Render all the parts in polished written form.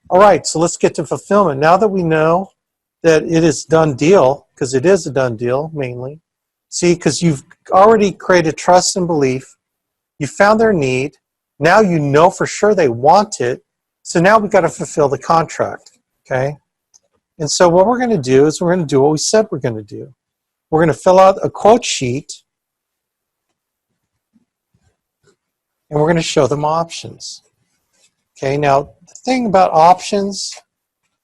All right, so let's get to fulfillment. Now that we know that it is done deal, because it is a done deal mainly, see, because you've already created trust and belief, you found their need, now you know for sure they want it, so now we've got to fulfill the contract, okay? And so what we're going to do is we're going to do what we said we're going to do. We're going to fill out a quote sheet, and we're going to show them options. Okay, now the thing about options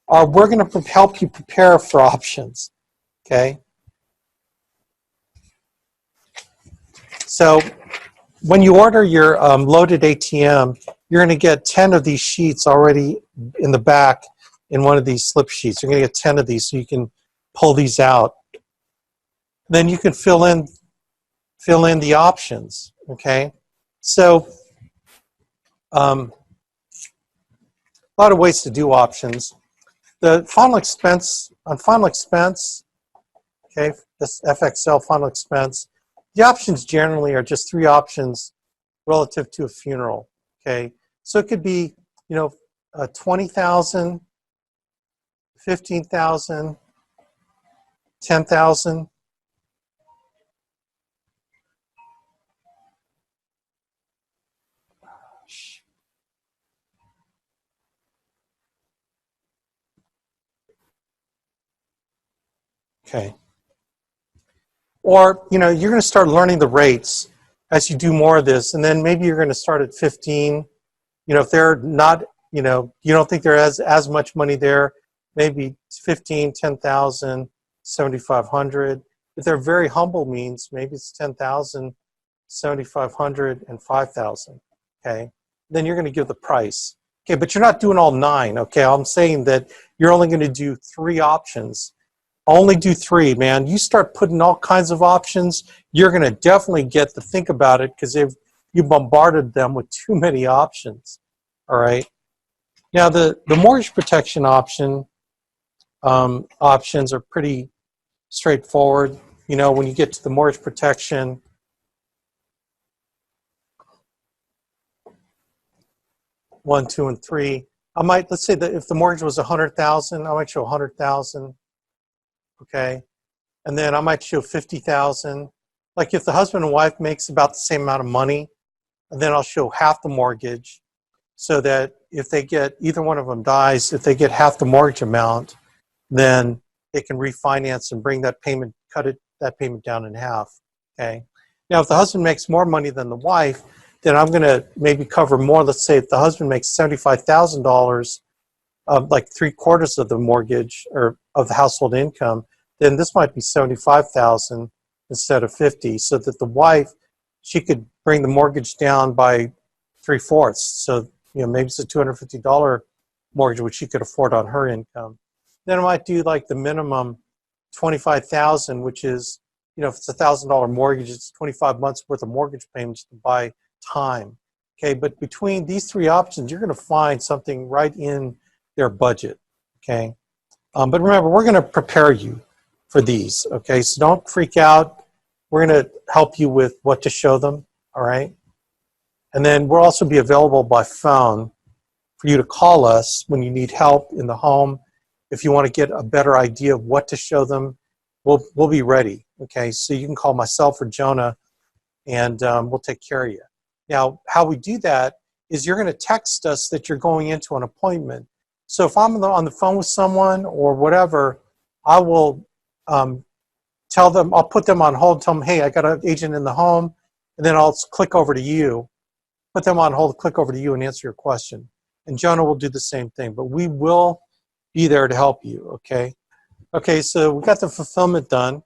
are we're going to help you prepare for options. Okay, so when you order your loaded ATM, you're going to get 10 of these sheets already in the back in one of these slip sheets. You're going to get 10 of these so you can pull these out. Then you can fill in the options. Okay, so a lot of ways to do options. The final expense, okay, this FXL final expense, the options generally are just 3 options relative to a funeral, okay? So it could be, you know, 20,000, 15,000, 10,000. Okay. Or, you know, you're going to start learning the rates as you do more of this, and then maybe you're going to start at 15. You know, if they're not, you know, you don't think there is as much money there, maybe 15, 10,000, 7,500. If they're very humble means, maybe it's 10,000, 7,500, and 5,000. Okay. Then you're going to give the price. Okay, but you're not doing all 9. Okay, I'm saying that you're only going to do 3 options. Only do 3, man. You start putting all kinds of options, you're going to definitely get to think about it because you bombarded them with too many options. All right. Now the mortgage protection options are pretty straightforward. You know, when you get to the mortgage protection, one, 2, and 3, let's say that if the mortgage was 100,000, I might show 100,000. Okay, and then I might show 50,000. Like if the husband and wife makes about the same amount of money, and then I'll show half the mortgage, so that if they get, either one of them dies, if they get half the mortgage amount, then they can refinance and bring that payment, that payment down in half. Okay. Now, if the husband makes more money than the wife, then I'm going to maybe cover more. Let's say if the husband makes $75,000, like 3/4 of the mortgage or of the household income, then this might be 75,000 instead of 50, so that the wife, she could bring the mortgage down by 3/4. So, you know, maybe it's a $250 mortgage, which she could afford on her income. Then I might do like the minimum 25,000, which is, you know, if it's a $1,000 mortgage, it's 25 months worth of mortgage payments to buy time. Okay, but between these 3 options, you're going to find something right in their budget. Okay, but remember, we're going to prepare you for these. Okay, so don't freak out. We're going to help you with what to show them. All right, and then we'll also be available by phone for you to call us when you need help in the home. If you want to get a better idea of what to show them, we'll be ready. Okay, so you can call myself or Jonah, and we'll take care of you. Now, how we do that is you're going to text us that you're going into an appointment. So if I'm on the phone with someone or whatever, I will tell them, I'll put them on hold, tell them, hey, I got an agent in the home, and then I'll click over to you, put them on hold, click over to you and answer your question. And Jonah will do the same thing, but we will be there to help you, okay? Okay, so we got the fulfillment done.